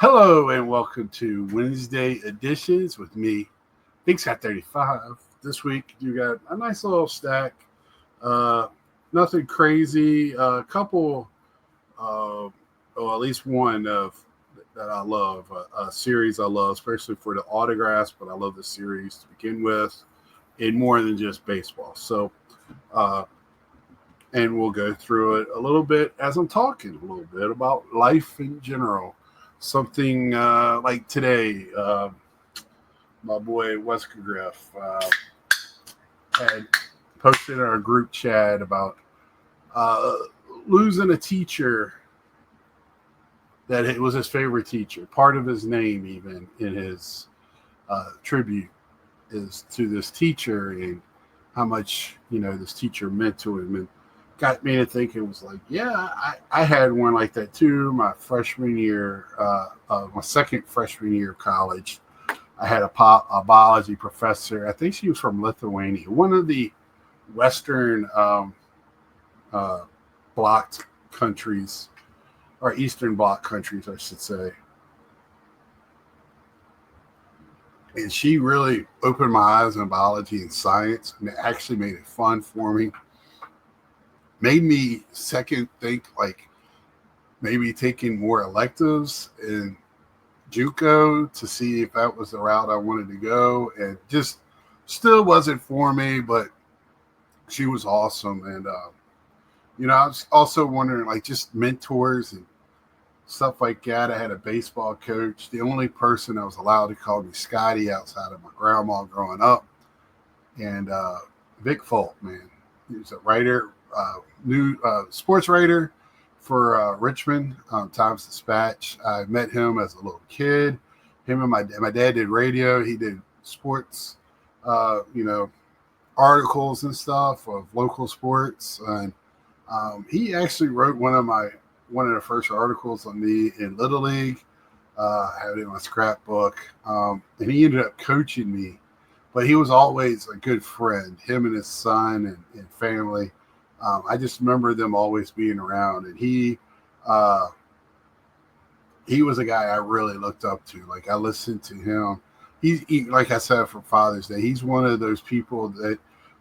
Hello and welcome to Wednesday editions with me, Big Scott 35. This week you got a nice little stack. Uh, Nothing crazy. A couple, or at least one of that I love. A series I love, especially for the autographs. But I love the series to begin with, in more than just baseball. Uh, and we'll go through it a little bit as I'm talking a little bit about life in general. Something like today, my boy Wesker Griff had posted in our group chat about uh, losing a teacher that it was his favorite teacher. Part of his name, even in his tribute, is to this teacher and how much this teacher meant to him. And got me to think it was like, yeah, I had one like that too. My freshman year, my second freshman year of college, I had a biology professor. I think she was from Lithuania, one of the Western uh, blocked countries, or Eastern bloc countries, I should say. And she really opened my eyes on biology and science, and it actually made it fun for me. Made me second think like maybe taking more electives in JUCO to see if that was the route I wanted to go, and just still wasn't for me. But she was awesome, and I was also wondering like just mentors and stuff like that. I had a baseball coach, the only person that was allowed to call me Scotty outside of my grandma growing up, and Vic Folk, man, he was a writer, new sports writer for Richmond Times Dispatch. I met him as a little kid. Him and my dad did radio. He did sports, uh, you know, articles and stuff of local sports, and he actually wrote one of the first articles on me in Little League. I had it in my scrapbook, and he ended up coaching me. But he was always a good friend. Him and his son and family. I just remember them always being around, and uh, he was a guy I really looked up to. Like I listened to him. Like I said for Father's Day, he's one of those people that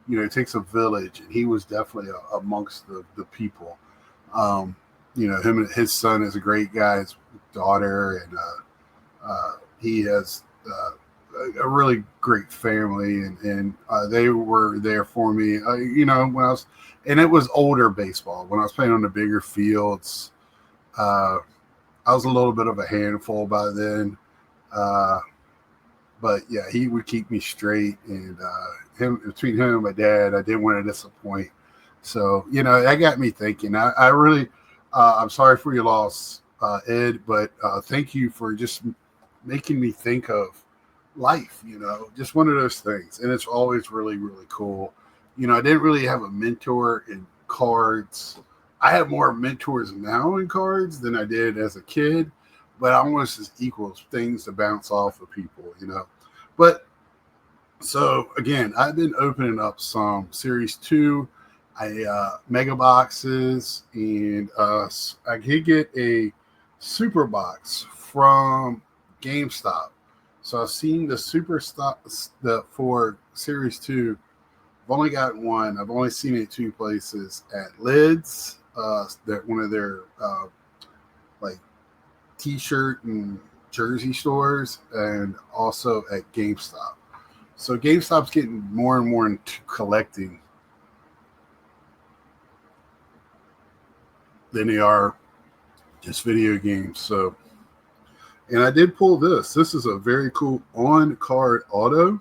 it takes a village, and he was definitely amongst the people. Um, him and his son is a great guy. His daughter, and he has a really great family, and they were there for me. When I was, and it was older baseball when I was playing on the bigger fields. Uh, I was a little bit of a handful by then, uh, but yeah, he would keep me straight. And him between him and my dad, I didn't want to disappoint. So that got me thinking. I really, I'm sorry for your loss, Ed, but thank you for just making me think of life. Just one of those things, and it's always really, really cool. I didn't really have a mentor in cards. I have more mentors now in cards than I did as a kid, but almost as equals things to bounce off of people. But so again, I've been opening up some Series 2, mega boxes, and I did get a super box from GameStop. So I've seen the super stock for Series 2. I've only got one. I've only seen it two places, at Lids, that one of their like T-shirt and jersey stores, and also at GameStop. So GameStop's getting more and more into collecting than they are just video games. So, and I did pull this. This is a very cool on-card auto,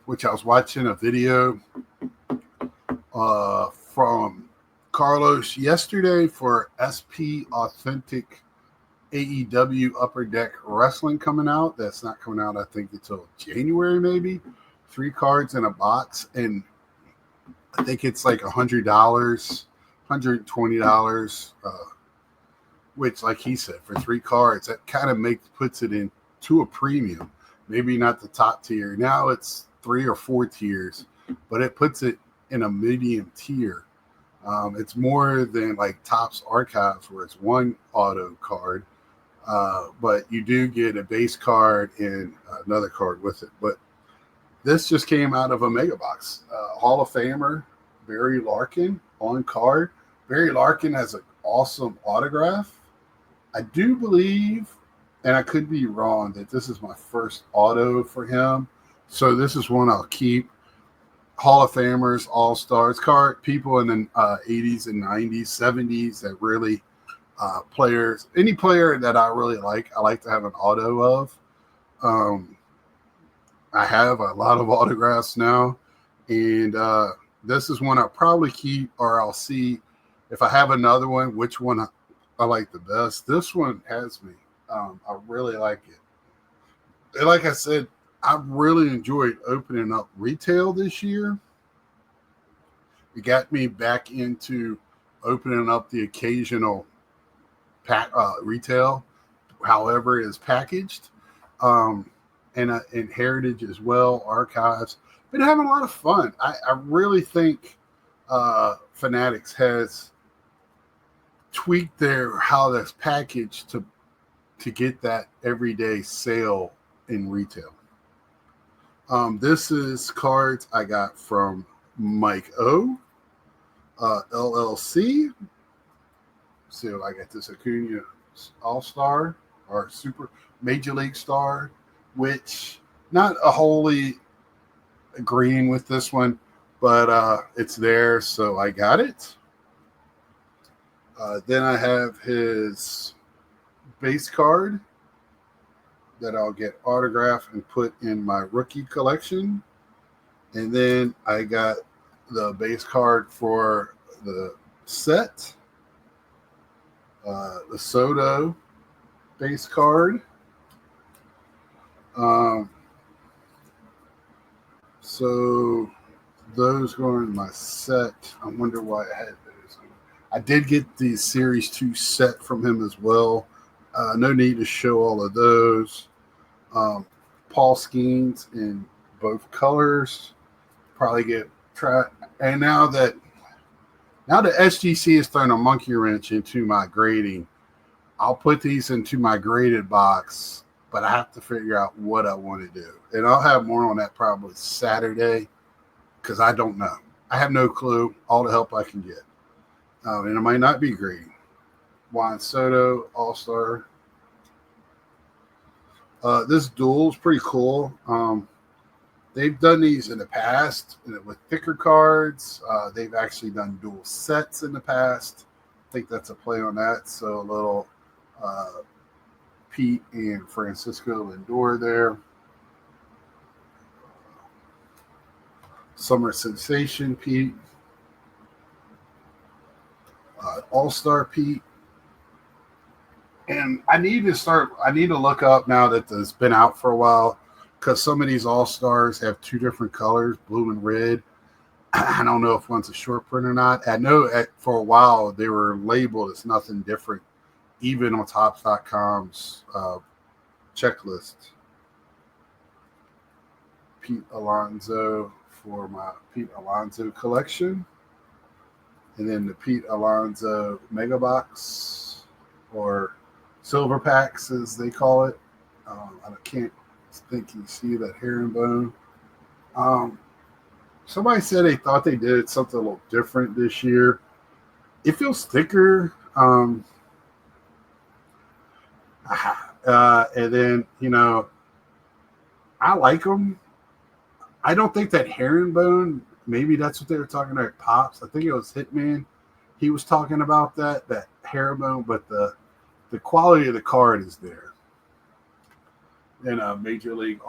which I was watching a video from Carlos yesterday for SP Authentic AEW Upper Deck Wrestling coming out. That's not coming out, I think, until January, maybe. 3 cards in a box, and I think it's like $100, $120, which, like he said, for 3 cards, that kind of puts it into a premium. Maybe not the top tier. Now it's 3 or 4 tiers, but it puts it in a medium tier. It's more than like Topps Archives, where it's one auto card. But you do get a base card and another card with it. But this just came out of a mega box. Hall of Famer Barry Larkin on card. Barry Larkin has an awesome autograph. I do believe, and I could be wrong, that this is my first auto for him. So this is one I'll keep. Hall of Famers, All Stars card, people in the 80s and 90s, 70s that really players, any player that I really like, I like to have an auto of. I have a lot of autographs now, and this is one I'll probably keep, or I'll see if I have another one, which one I like the best. This one has me. I really like it. And like I said, I really enjoyed opening up retail this year. It got me back into opening up the occasional retail, however it is packaged, and Heritage as well, archives. Been having a lot of fun. I really think Fanatics has tweaked how that's packaged to get that everyday sale in retail. This is cards I got from Mike O, LLC. So I got this Acuna All-Star or Super Major League Star, which not a wholly agreeing with this one, but it's there, so I got it. Then I have his base card that I'll get autographed and put in my rookie collection. And then I got the base card for the set, the Soto base card. So those go in my set. I wonder why I had those. I did get the Series 2 set from him as well. No need to show all of those. Paul Skeens in both colors. Probably get try. And now the SGC is throwing a monkey wrench into my grading, I'll put these into my graded box, but I have to figure out what I want to do. And I'll have more on that probably Saturday because I don't know. I have no clue. All the help I can get. And it might not be green. Juan Soto, All-Star. This duel is pretty cool. They've done these in the past with thicker cards. They've actually done dual sets in the past. I think that's a play on that. So a little Pete and Francisco Lindor there. Summer Sensation Pete. All-Star Pete. And I need to look up now that it's been out for a while, because some of these All-Stars have two different colors, blue and red. I don't know if one's a short print or not. I know for a while they were labeled as nothing different, even on Topps.com's checklist. Pete Alonso for my Pete Alonso collection. And then the Pete Alonso Mega Box, or Silver Packs as they call it. I can't think you see that herringbone. Somebody said they thought they did something a little different this year. It feels thicker. And then, I like them. I don't think that herringbone, maybe that's what they were talking about, Pops. I think it was Hitman. He was talking about that herringbone, but the quality of the card is there. Then Major League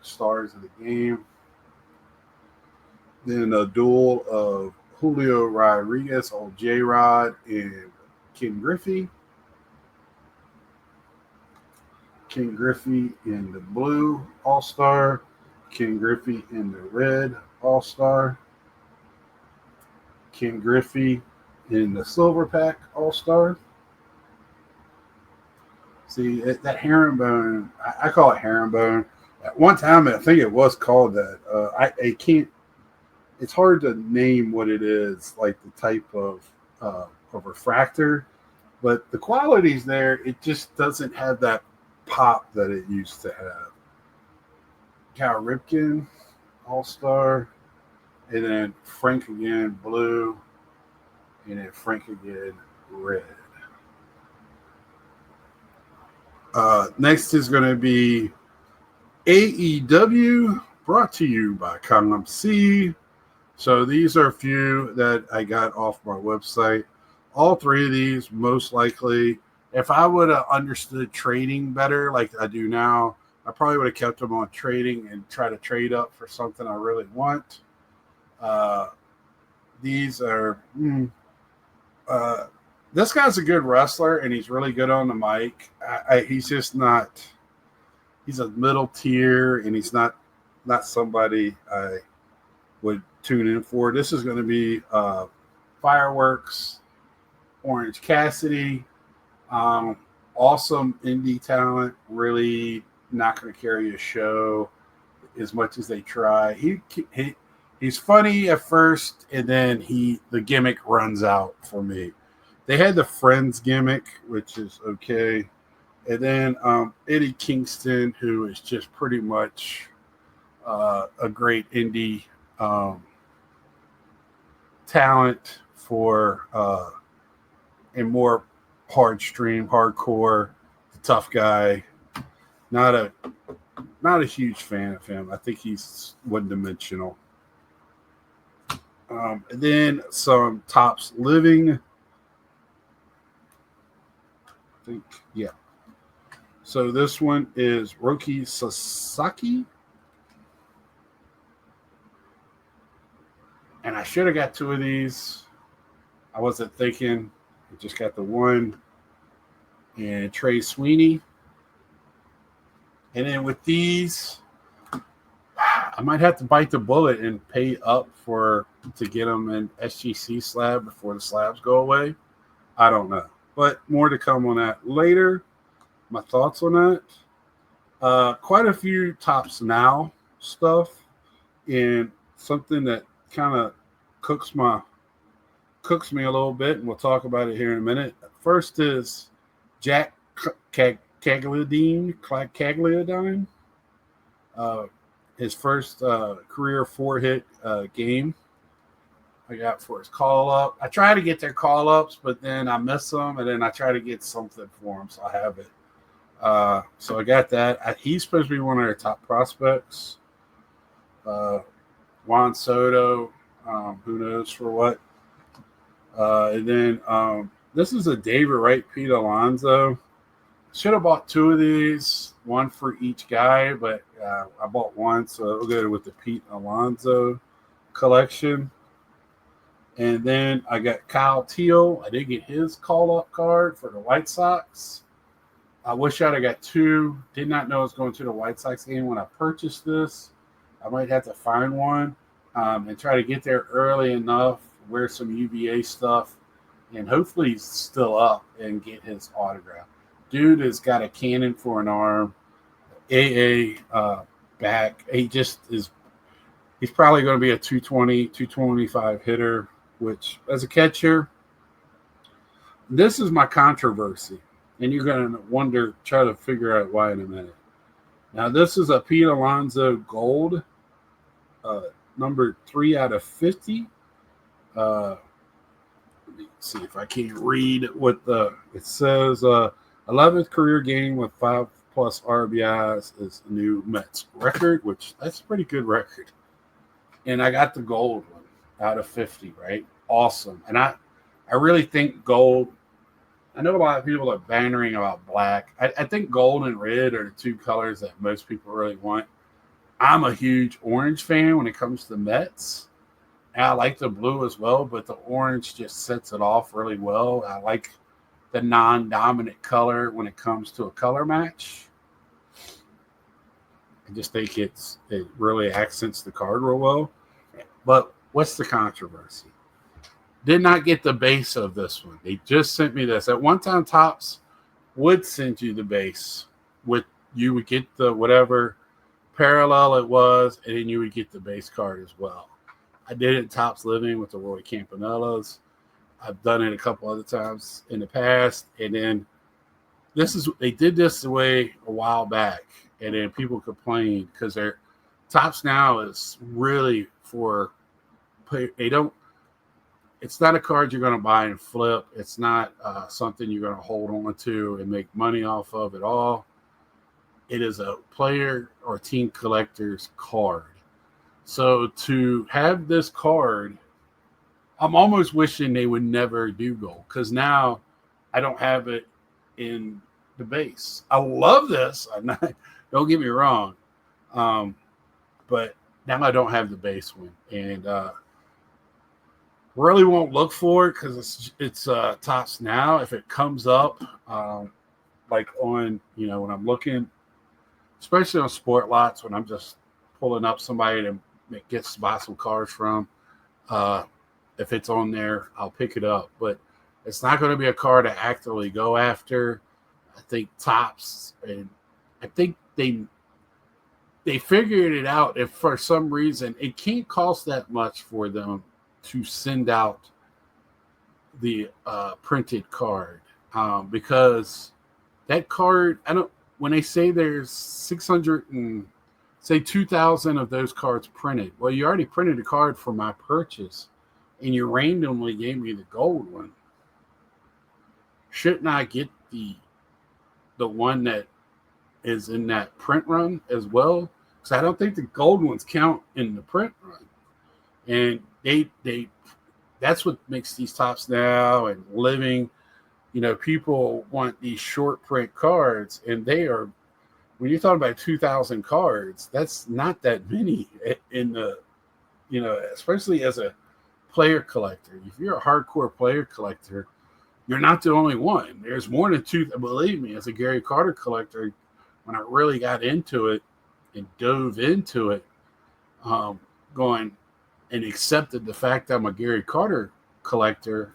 Stars of the game. Then a duel of Julio Rodriguez, old J-Rod, and Ken Griffey. Ken Griffey in the blue All-Star. Ken Griffey in the red All-Star. Ken Griffey in the silver pack All-Star. See, that herringbone, I call it herringbone. At one time, I think it was called that. I can't, it's hard to name what it is, like the type of refractor. but the quality's there. It just doesn't have that pop that it used to have. Cal Ripken, All Star, and then Frank again, blue, and then Frank again, red. Next is going to be AEW, brought to you by Column C. So these are a few that I got off my website. All three of these, most likely, if I would have understood trading better like I do now, I probably would have kept them on trading and try to trade up for something I really want. These are this guy's a good wrestler and he's really good on the mic. He's just not. He's a middle tier and he's not somebody I would tune in for. This is going to be Fireworks, Orange Cassidy, awesome indie talent. Really not going to carry a show as much as they try. He's funny at first, and then the gimmick runs out for me. They had the Friends gimmick, which is okay, and then Eddie Kingston, who is just pretty much a great indie talent for and more hardcore, the tough guy. Not a huge fan of him. I think he's one-dimensional. And then some Tops Living. I think, yeah. So this one is Roki Sasaki. And I should have got two of these. I wasn't thinking. I just got the one. And Trey Sweeney. And then with these, I might have to bite the bullet and pay up to get them in SGC slab before the slabs go away. I don't know. But more to come on that later. My thoughts on that. Quite a few Tops Now stuff. And something that kind of cooks me a little bit, and we'll talk about it here in a minute. First is Jack Cagliadine. His first career 4-hit game I got for his call-up. I try to get their call-ups, but then I miss them, and then I try to get something for them, so I have it. So I got that. He's supposed to be one of their top prospects. Juan Soto, who knows for what. And then this is a David Wright, Pete Alonso. Should have bought two of these, one for each guy, but I bought one, so I'll go with the Pete Alonso collection. And then I got Kyle Teal. I did get his call-up card for the White Sox. I wish I'd have got two. Did not know I was going to the White Sox game when I purchased this. I might have to find one and try to get there early enough, wear some UVA stuff, and hopefully he's still up and get his autograph. Dude has got a cannon for an arm, back. He's probably going to be a 220, 225 hitter, which as a catcher, this is my controversy. And you're going to try to figure out why in a minute. Now, this is a Pete Alonso Gold, number 3 out of 50. Let me see if I can read what it says. 11th career game with 5+ RBIs is a new Mets record, which that's a pretty good record. And I got the gold one out of 50, right? Awesome. And I really think gold. I know a lot of people are bantering about black. I think gold and red are the two colors that most people really want. I'm a huge orange fan when it comes to Mets. And I like the blue as well, but the orange just sets it off really well. I like the non-dominant color when it comes to a color match. I just think it really accents the card real well. But what's the controversy? Did not get the base of this one. They just sent me this. At one time, Topps would send you the base. You would get the whatever parallel it was, and then you would get the base card as well. I did it Topps Living with the Roy Campanellas. I've done it a couple other times in the past, and then they did this the way a while back, and then people complained because their Tops Now is really for they don't. It's not a card you're going to buy and flip. It's not something you're going to hold on to and make money off of at all. It is a player or team collector's card. So to have this card, I'm almost wishing they would never do gold because now I don't have it in the base. I love this. Don't get me wrong, but now I don't have the base one, and really won't look for it because it's Tops Now. If it comes up, like on when I'm looking, especially on sport lots when I'm just pulling up somebody to gets to buy some cars from. If it's on there, I'll pick it up. But it's not going to be a car to actively go after. I think Tops, and I think they figured it out. If for some reason it can't cost that much for them to send out the printed card, because that card, when they say there's 600 and say 2,000 of those cards printed. Well, you already printed a card for my purchase, and you randomly gave me the gold one. Shouldn't I get the one that is in that print run as well? Because I don't think the gold ones count in the print run. And that's what makes these Tops Now and Living. People want these short print cards, and they are. When you're talking about 2,000 cards, that's not that many in the, especially as a player collector. If you're a hardcore player collector, you're not the only one. There's more than two. Believe me, as a Gary Carter collector, when I really got into it and dove into it, going and accepted the fact that I'm a Gary Carter collector,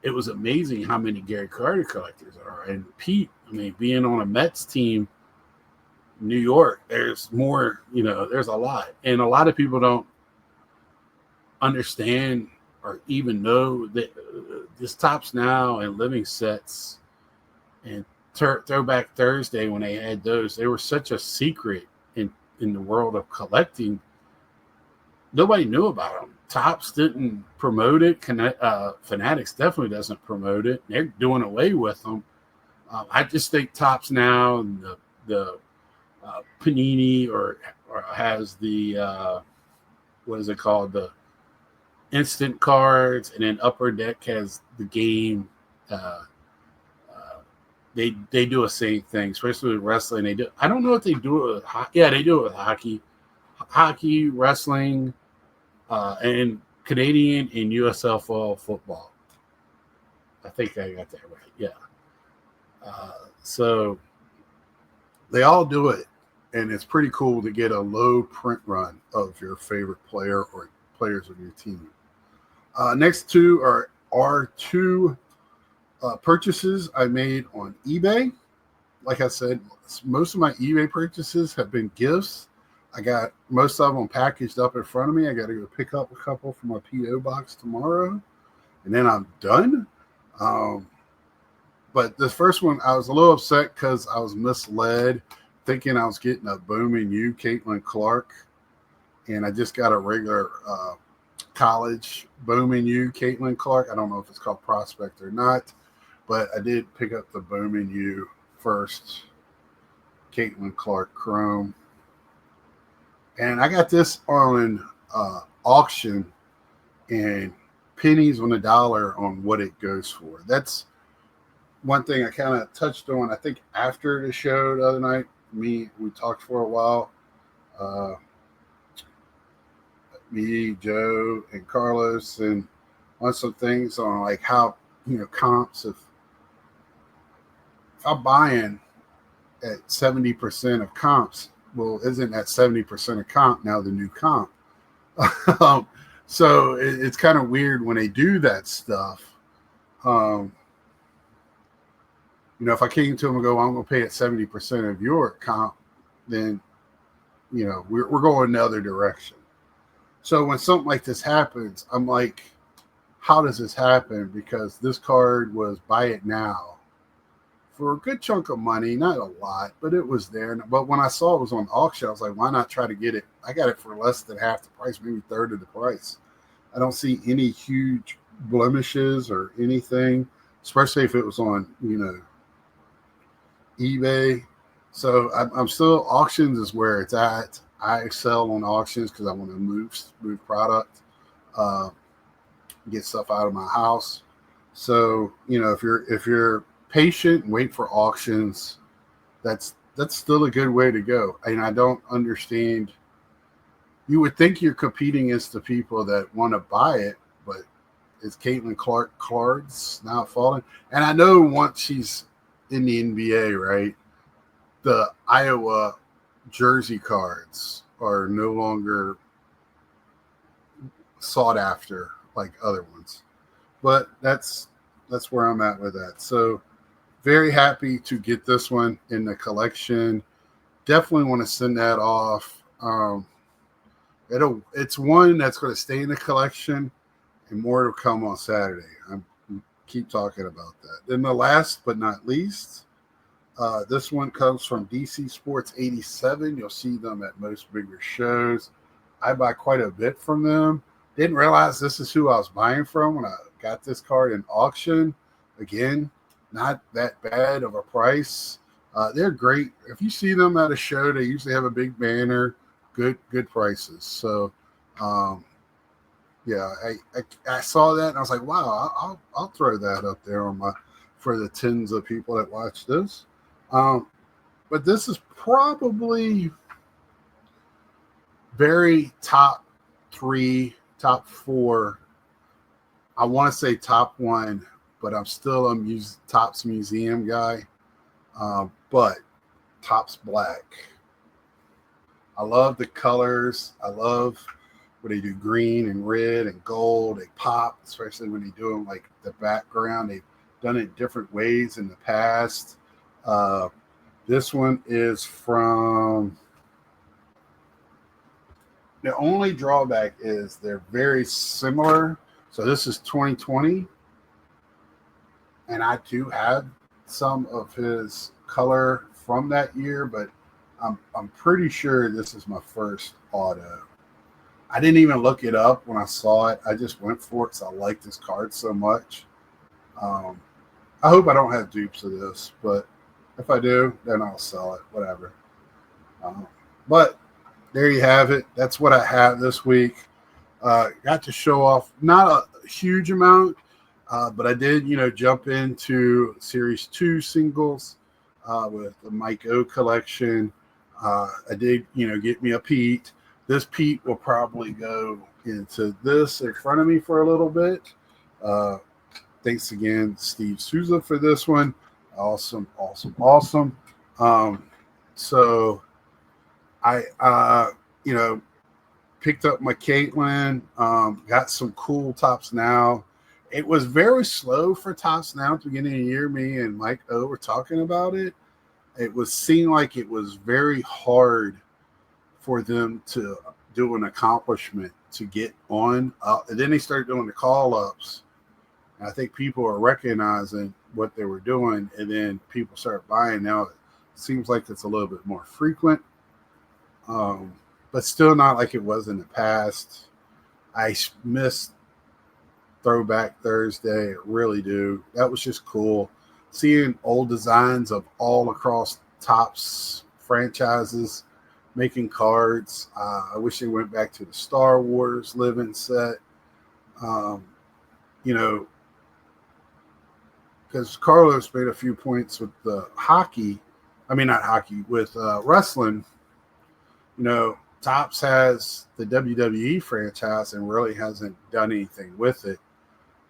it was amazing how many Gary Carter collectors are. And Pete, being on a Mets team, New York, there's more, there's a lot. And a lot of people don't understand or even know that this Tops Now and Living sets and Throwback Thursday, when they had those, they were such a secret in the world of collecting. Nobody knew about them. Tops didn't promote it. Fanatics definitely doesn't promote it. They're doing away with them. I just think Tops Now and the Panini or has the what is it called, the instant cards, and then Upper Deck has the game. They do a same thing, especially with wrestling. They do. I don't know if they do it with hockey. Yeah, they do it with hockey, wrestling, and Canadian and USFL football. I think I got that right. Yeah. So they all do it, and it's pretty cool to get a low print run of your favorite player or players of your team. Next two are two purchases I made on eBay. Like I said, most of my eBay purchases have been gifts. I got most of them packaged up in front of me. I got to go pick up a couple from my P.O. box tomorrow, and then I'm done. But the first one, I was a little upset because I was misled, thinking I was getting a Bowman U Caitlin Clark, and I just got a regular college Bowman U Caitlin Clark. I don't know if it's called Prospect or not, but I did pick up the Bowman U first Caitlin Clark Chrome. And I got this on auction, and pennies on the dollar on what it goes for. That's one thing I kind of touched on, I think, after the show the other night. We talked for a while. Me, Joe, and Carlos, and on some things on like how, comps. If I'm buying at 70% of comps, well, isn't that 70% of comp now the new comp? So it's kind of weird when they do that stuff. If I came to them and go, I'm going to pay at 70% of your comp, then, we're going the other direction. So when something like this happens, I'm like, how does this happen? Because this card was buy it now for a good chunk of money, not a lot, but it was there. But when I saw it was on auction, I was like, why not try to get it? I got it for less than half the price, maybe third of the price. I don't see any huge blemishes or anything, especially if it was on, eBay. So I'm still, auctions is where it's at. I sell on auctions because I want to move product, get stuff out of my house. So if you're patient and wait for auctions, that's still a good way to go. And I don't understand. You would think you're competing against the people that want to buy it, but is Caitlin Clark cards now falling? And I know once she's in the NBA, right, the Iowa jersey cards are no longer sought after like other ones. But that's where I'm at with that. So very happy to get this one in the collection. Definitely want to send that off. It's one that's going to stay in the collection, and more to come on Saturday. I'm keep talking about that. Then the last but not least, this one comes from DC Sports 87. You'll see them at most bigger shows. I buy quite a bit from them. Didn't realize this is who I was buying from when I got this card in auction. Again, not that bad of a price. They're great. If you see them at a show, they usually have a big banner, good prices. So, yeah, I saw that and I was like, wow, I'll throw that up there on for the tens of people that watch this. But this is probably very top 3, top 4. I want to say top 1, but I'm still a Topps museum guy. But Topps black. I love the colors. I love when they do green and red and gold. They pop, especially when they do them like the background. They've done it different ways in the past. This one is from, the only drawback is they're very similar. So this is 2020. And I do have some of his color from that year, but I'm pretty sure this is my first auto. I didn't even look it up when I saw it. I just went for it because I like this card so much. I hope I don't have dupes of this, but if I do, then I'll sell it, whatever. But there you have it. That's what I have this week. Got to show off, not a huge amount, but I did, jump into Series 2 singles with the Mike O collection. I did, get me a Pete. This Pete will probably go into this in front of me for a little bit. Thanks again, Steve Souza, for this one. Awesome. So I, picked up my Caitlin, got some cool Topps Now. It was very slow for Topps Now at the beginning of the year. Me and Mike O were talking about it. It seemed like it was very hard for them to do an accomplishment to get on. And then they started doing the call-ups. And I think people are recognizing what they were doing, and then people start buying. Now it seems like it's a little bit more frequent, but still not like it was in the past. I missed Throwback Thursday. I really do. That was just cool. Seeing old designs of all across Topps franchises making cards. I wish they went back to the Star Wars living set. Because Carlos made a few points with the with wrestling. Topps has the WWE franchise and really hasn't done anything with it.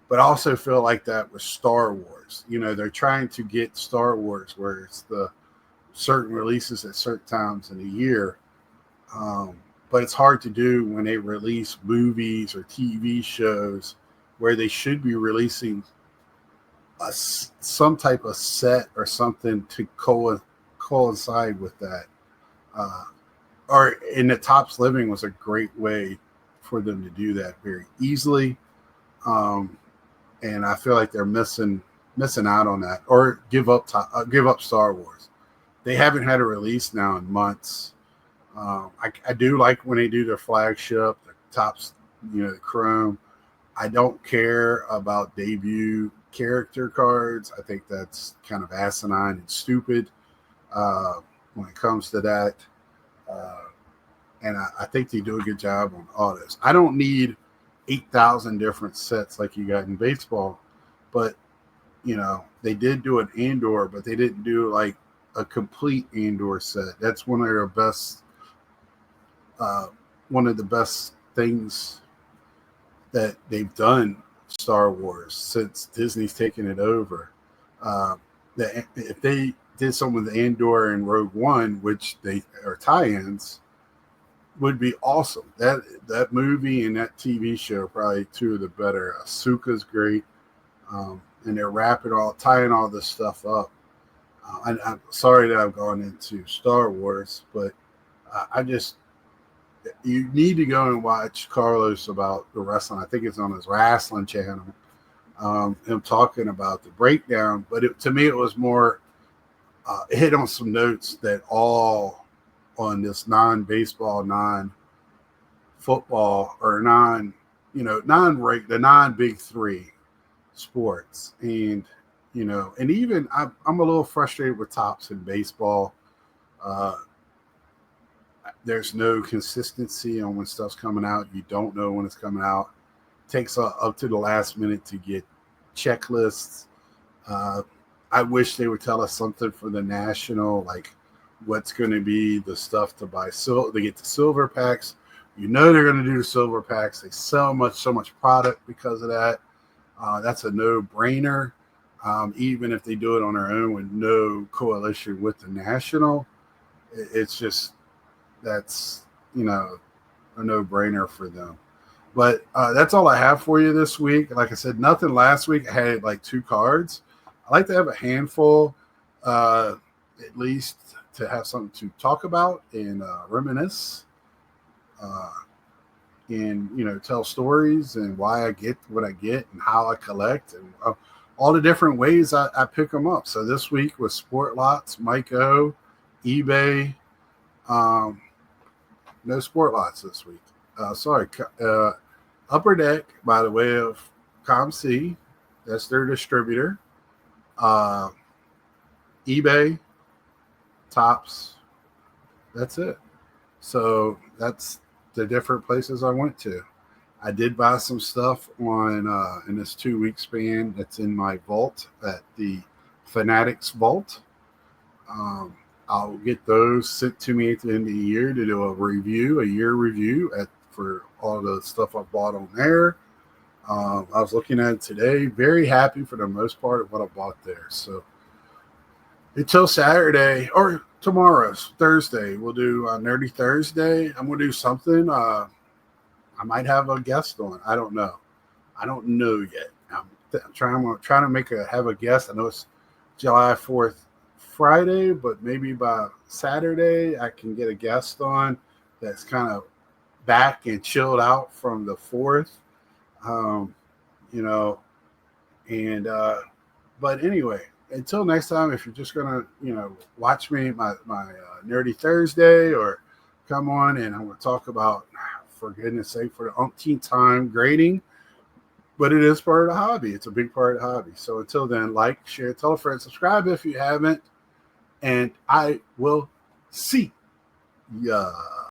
But I also feel like that with Star Wars. They're trying to get Star Wars where it's the certain releases at certain times in the year. But it's hard to do when they release movies or TV shows where they should be releasing some type of set or something to coincide with that. Or in the Topps Living was a great way for them to do that very easily. and I feel like they're missing out on that, or give up Star Wars. They haven't had a release now in months. I do like when they do their flagship, the Tops, the Chrome. I don't care about debut character cards. I think that's kind of asinine and stupid when it comes to that. And I think they do a good job on autos. I don't need 8,000 different sets like you got in baseball, but they did do an Andor, but they didn't do like a complete Andor set. That's one of their best, one of the best things that they've done Star Wars since Disney's taken it over. That if they did some with Andor and Rogue One, which they are tie-ins, would be awesome. That movie and that TV show are probably two of the better. Ahsoka's great, and they're tying all this stuff up. I'm sorry that I've gone into Star Wars, but you need to go and watch Carlos about the wrestling. I think it's on his wrestling channel. Him talking about the breakdown, but to me it was more hit on some notes that all on this non-baseball, non-football, or the non-big three sports, and even I'm a little frustrated with Tops in baseball. There's no consistency on when stuff's coming out. You don't know when it's coming out. It takes up to the last minute to get checklists. I wish they would tell us something for the national, like what's going to be the stuff to buy. So they get the silver packs. They're going to do the silver packs. They sell so much product because of that. That's a no-brainer. Even if they do it on their own with no coalition with the national, it's just that's a no-brainer for them. But that's all I have for you this week. Like I said, nothing last week. I had like 2 cards. I like to have a handful, at least, to have something to talk about and reminisce, and tell stories and why I get what I get and how I collect and all the different ways I pick them up. So this week was Sport Lots, Mike O, eBay. No Sport Lots this week. Sorry. Upper Deck, by the way of ComC. That's their distributor. eBay, Tops. That's it. So that's the different places I went to. I did buy some stuff on in this 2-week span that's in my vault at the Fanatics Vault. I'll get those sent to me at the end of the year to do a year review for all the stuff I bought on there. I was looking at it today. Very happy for the most part of what I bought there. So until Saturday or tomorrow's Thursday, we'll do Nerdy Thursday. I'm going to do something. I might have a guest on. I don't know. I don't know yet. I'm trying to have a guest. I know it's July 4th Friday, but maybe by Saturday I can get a guest on that's kind of back and chilled out from the 4th. But anyway, until next time, if you're just gonna watch me my Nerdy Thursday, or come on and I'm gonna talk about, for goodness sake, for the umpteenth time, grading, but it is part of the hobby. It's a big part of the hobby. So until then, like, share, tell a friend, subscribe if you haven't, and I will see ya.